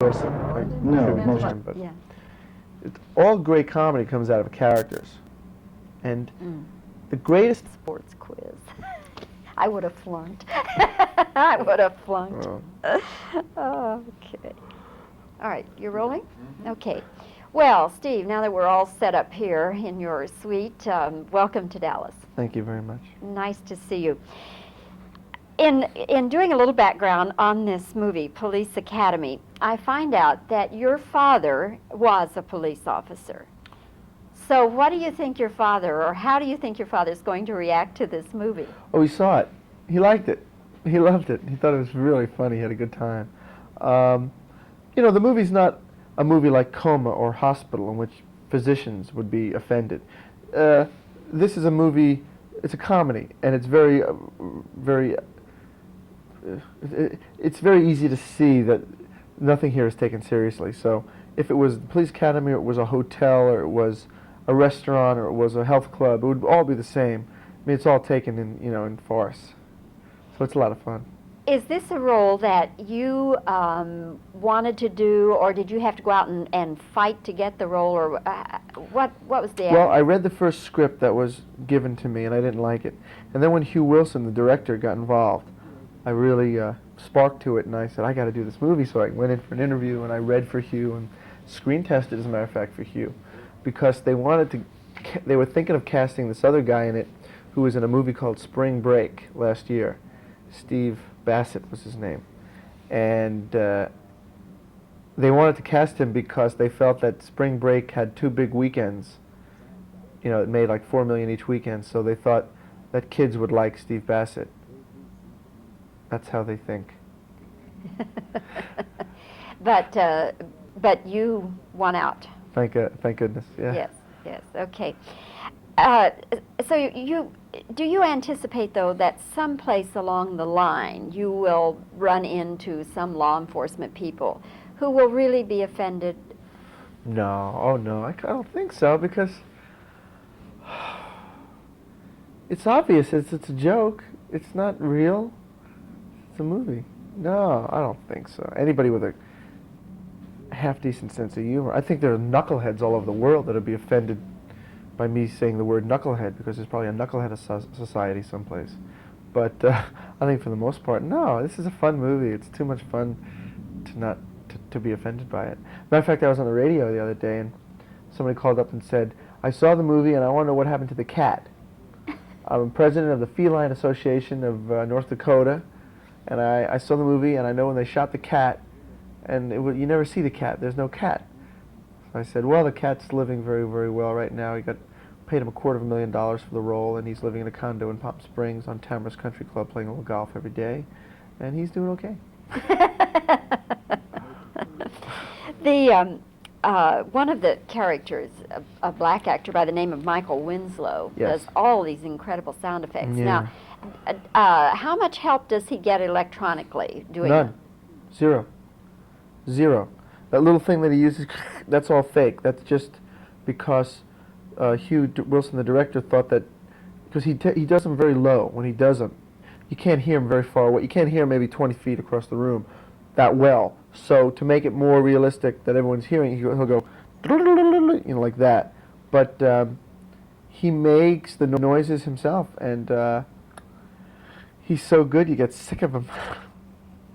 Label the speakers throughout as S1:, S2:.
S1: person. Like,
S2: No,
S1: tribute to
S2: most-
S1: him, but
S3: Yeah.
S1: all great comedy comes out of characters. And the greatest...
S3: Sports quiz. I would have flunked. I would have flunked. Okay. All right, you're rolling? Okay. Well, Steve, now that we're all set up here in your suite, welcome to Dallas.
S1: Thank you very much.
S3: Nice to see you. In doing a little background on this movie, Police Academy, I find out that your father was a police officer. So what do you think your father, or how do you think your father is going to react to this movie?
S1: Oh, he saw it. He liked it. He loved it. He thought it was really funny. He had a good time. You know, the movie's not a movie like Coma or Hospital in which physicians would be offended. This is a movie, it's a comedy, and it's very, it's very easy to see that nothing here is taken seriously. So if it was the police academy, or it was a hotel, or it was a restaurant, or it was a health club, it would all be the same. I mean, it's all taken in, you know, in farce. So it's a lot of fun.
S3: Is this a role that you wanted to do, or did you have to go out and fight to get the role, or what was the...
S1: Well, I read the first script that was given to me, and I didn't like it. And then when Hugh Wilson, the director, got involved, I really sparked to it, and I said, I got to do this movie. So I went in for an interview, and I read for Hugh, and screen tested, as a matter of fact, for Hugh, because they wanted to... They were thinking of casting this other guy in it, who was in a movie called Spring Break last year. Steve Bassett was his name. And they wanted to cast him because they felt that Spring Break had 2 big weekends. You know, it made like $4 million each weekend, so they thought that kids would like Steve Bassett. That's how they think.
S3: But you won out.
S1: Thank goodness, yeah.
S3: Yes, okay. So do you anticipate, though, that someplace along the line you will run into some law enforcement people who will really be offended?
S1: No, oh no, I don't think so, because it's obvious it's a joke. It's not real. It's a movie. No, I don't think so. Anybody with a half-decent sense of humor. I think there are knuckleheads all over the world that would be offended by me saying the word knucklehead, because there's probably a knucklehead society someplace. But I think for the most part, no, this is a fun movie. It's too much fun to be offended by it. Matter of fact, I was on the radio the other day, and somebody called up and said, I saw the movie and I want to know what happened to the cat. I'm president of the Feline Association of North Dakota, and I saw the movie, and I know when they shot the cat, and you never see the cat. There's no cat. So I said, well, the cat's living very, very well right now. He paid him $250,000 for the role, and he's living in a condo in Palm Springs on Tamara's Country Club, playing a little golf every day, and he's doing okay.
S3: One of the characters, a black actor by the name of Michael Winslow,
S1: Yes.
S3: does all these incredible sound effects.
S1: Yeah.
S3: Now, how much help does he get electronically doing
S1: None. Zero. That little thing that he uses, that's all fake. That's just because Hugh Wilson, the director, thought that, because he does them very low. When he does them, you can't hear him very far away. You can't hear him maybe 20 feet across the room that well. So to make it more realistic that everyone's hearing, he'll go, you know, like that. But he makes the noises himself, and he's so good you get sick of him.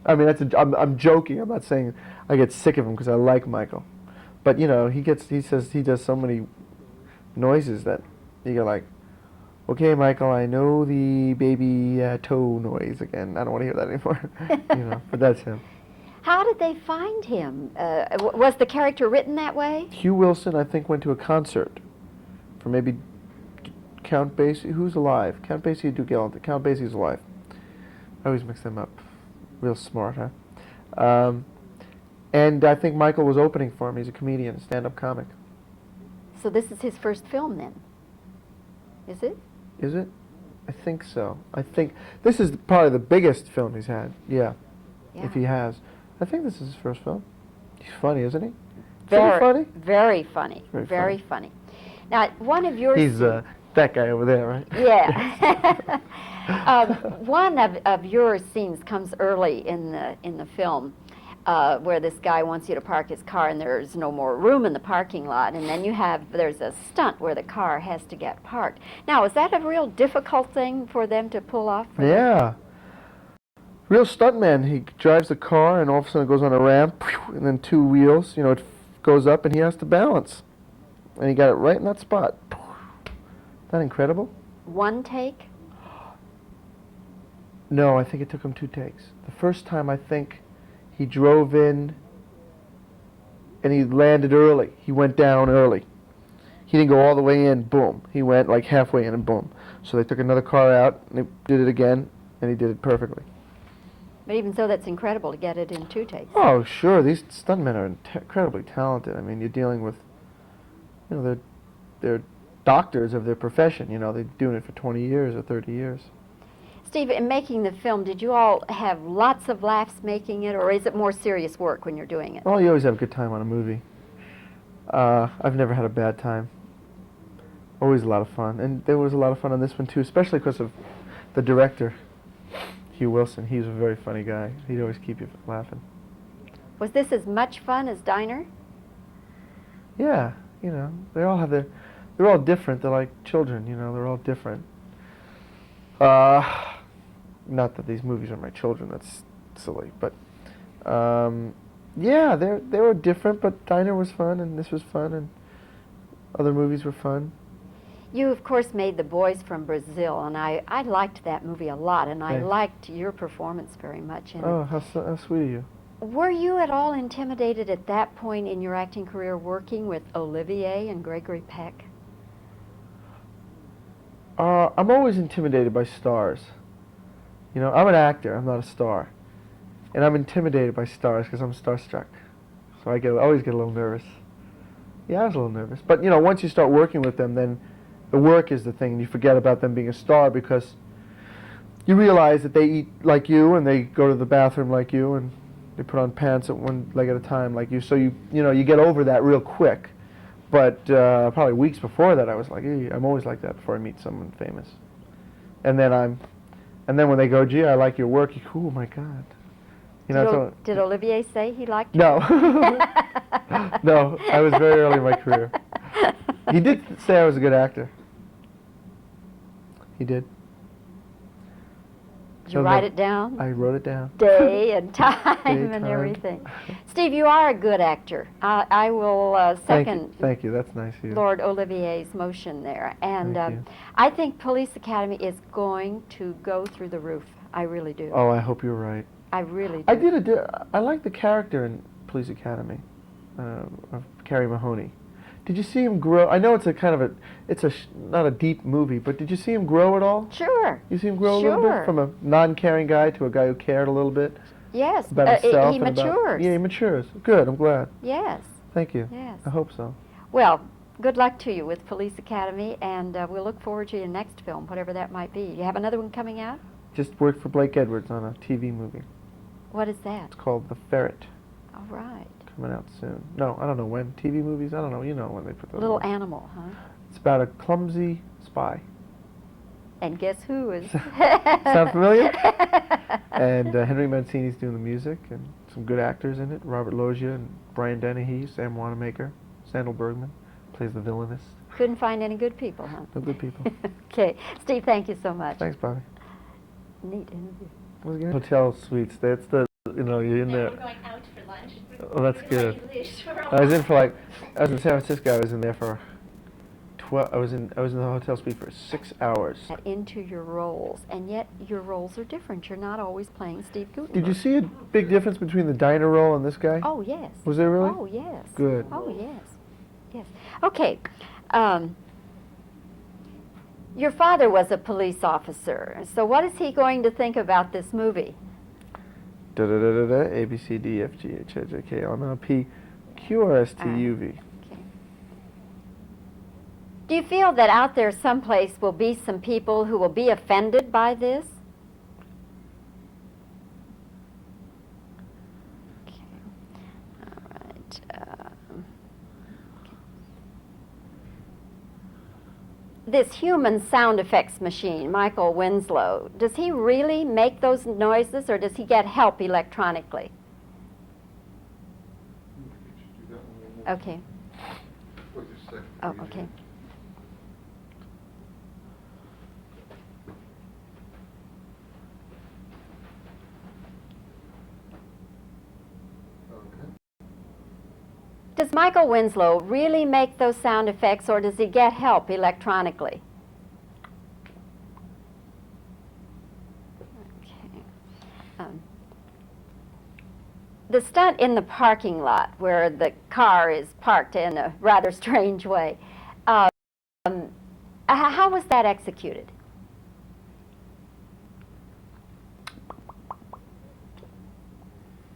S1: I mean, I'm joking. I'm not saying I get sick of him because I like Michael, but you know, he says he does so many noises that you go like, okay, Michael, I know the baby toe noise again. I don't want to hear that anymore. You know, but that's him.
S3: How did they find him? Was the character written that way?
S1: Hugh Wilson, I think, went to a concert for maybe Count Basie. Who's alive? Count Basie or Duke Ellington? Count Basie's alive. I always mix them up. Real smart, huh? And I think Michael was opening for him. He's a comedian, a stand-up comic.
S3: So this is his first film, then? Is it?
S1: Is it? I think so. I think this is probably the biggest film he's had. Yeah. If he has. I think this is his first film. He's funny, isn't he?
S3: Very
S1: funny?
S3: Very funny. Very funny. Now, one of your...
S1: He's that guy over there, right?
S3: Yeah. One of your scenes comes early in the film where this guy wants you to park his car and there's no more room in the parking lot, and then there's a stunt where the car has to get parked. Now, is that a real difficult thing for them to pull off?
S1: Yeah. Real stuntman, he drives the car and all of a sudden it goes on a ramp, and then two wheels, you know, it goes up and he has to balance. And he got it right in that spot. Isn't that incredible?
S3: One take?
S1: No, I think it took him 2 takes. The first time, I think he drove in and he landed early. He went down early. He didn't go all the way in, boom. He went like halfway in and boom. So they took another car out and they did it again and he did it perfectly.
S3: But even so, that's incredible to get it in 2 takes.
S1: Oh, sure. These stuntmen are incredibly talented. I mean, you're dealing with, you know, they're doctors of their profession. You know, they're doing it for 20 years or 30 years.
S3: Steve, in making the film, did you all have lots of laughs making it, or is it more serious work when you're doing it?
S1: Oh, you always have a good time on a movie. I've never had a bad time. Always a lot of fun. And there was a lot of fun on this one, too, especially because of the director, Hugh Wilson. He was a very funny guy. He'd always keep you laughing.
S3: Was this as much fun as Diner?
S1: Yeah, you know, they're all different. They're like children, you know, they're all different. Not that these movies are my children, that's silly, but yeah, they were different, but Diner was fun, and this was fun, and other movies were fun.
S3: You, of course, made The Boys from Brazil, and I liked that movie a lot, and I liked your performance very much in
S1: Oh,
S3: it.
S1: how sweet of you.
S3: Were you at all intimidated at that point in your acting career working with Olivier and Gregory Peck?
S1: I'm always intimidated by stars. You know, I'm an actor, I'm not a star. And I'm intimidated by stars because I'm starstruck. So I always get a little nervous. Yeah, I was a little nervous. But, you know, once you start working with them, then the work is the thing, and you forget about them being a star because you realize that they eat like you, and they go to the bathroom like you, and they put on pants at one leg at a time like you. So you know, you get over that real quick. But probably weeks before that, I was like, hey, I'm always like that before I meet someone famous. And then when they go, gee, I like your work, you go, oh my God. You know,
S3: Did Olivier say he liked you?
S1: No. No, I was very early in my career. He did say I was a good actor. He did.
S3: Did you write it down?
S1: I wrote it down.
S3: Day and time
S1: Day,
S3: and
S1: time.
S3: everything. Steve, you are a good actor. I will second
S1: Thank you. That's nice of you.
S3: Lord Olivier's motion there. And
S1: Thank you.
S3: I think Police Academy is going to go through the roof. I really do.
S1: Oh, I hope you're right.
S3: I really do.
S1: I like the character in Police Academy of Carrie Mahoney. Did you see him grow? I know it's not a deep movie, but did you see him grow at all?
S3: Sure.
S1: You see him grow a little bit from a non-caring guy to a guy who cared a little bit
S3: Yes.
S1: about himself.
S3: He
S1: and
S3: matures.
S1: Yeah, he matures. Good. I'm glad.
S3: Yes.
S1: Thank you.
S3: Yes.
S1: I hope so.
S3: Well, good luck to you with Police Academy, and we'll look forward to your next film, whatever that might be. You have another one coming out?
S1: Just worked for Blake Edwards on a TV movie.
S3: What is that?
S1: It's called The Ferret.
S3: All right.
S1: Coming out soon. No, I don't know when. TV movies? I don't know. You know when they put those
S3: Little
S1: on.
S3: Animal, huh?
S1: It's about a clumsy spy.
S3: And guess who is?
S1: Sound familiar? And Henry Mancini's doing the music, and some good actors in it. Robert Loggia and Brian Dennehy, Sam Wanamaker, Sandal Bergman plays the villainess.
S3: Couldn't find any good people, huh?
S1: No good people.
S3: Okay. Steve, thank you so much.
S1: Thanks, Bobbie.
S3: Neat interview.
S1: What was it again? Hotel suites. That's the, you know, you're in there.
S2: We're going out for lunch.
S1: Oh, that's
S2: We're
S1: good.
S2: English.
S1: I was in San Francisco. I was in there for 12. I was in the hotel suite for 6 hours.
S3: Into your roles, and yet your roles are different. You're not always playing Steve Guttenberg.
S1: Did you see a big difference between the diner role and this guy?
S3: Oh, yes.
S1: Was there really?
S3: Oh, yes.
S1: Good.
S3: Oh, yes. Yes. Okay. Your father was a police officer, so what is he going to think about this movie?
S1: Da da da da da. A B C D F G H I J K L M N O P Q R S T U V.
S3: Okay. Do you feel that out there someplace will be some people who will be offended by this? Okay. All right. This human sound effects machine, Michael Winslow, does he really make those noises, or does he get help electronically? Okay.
S2: Wait just a second.
S3: Oh,
S2: please.
S3: okay.
S2: Okay.
S3: Does Michael Winslow really make those sound effects, or does he get help electronically? Okay. The stunt in the parking lot where the car is parked in a rather strange way, how was that executed?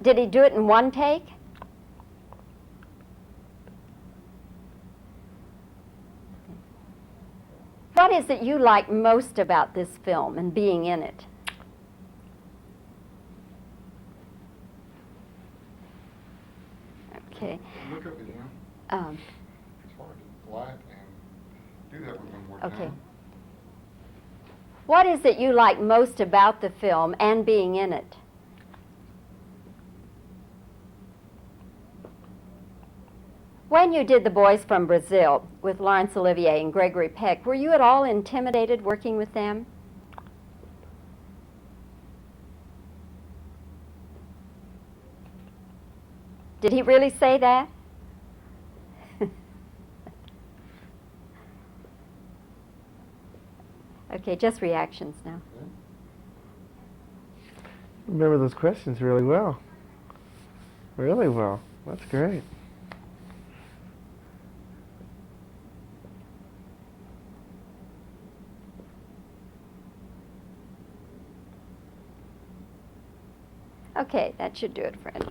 S3: Did he do it in one take? What is it you like most about this film and being in it? Okay.
S2: Look up again. It's hard to flat and do that one more
S3: Okay.
S2: time.
S3: What is it you like most about the film and being in it? When you did The Boys from Brazil with Laurence Olivier and Gregory Peck, were you at all intimidated working with them? Did he really say that? Okay, just reactions now.
S2: Okay.
S1: Remember those questions really well. Really well. That's great.
S3: Okay, that should do it, Fred.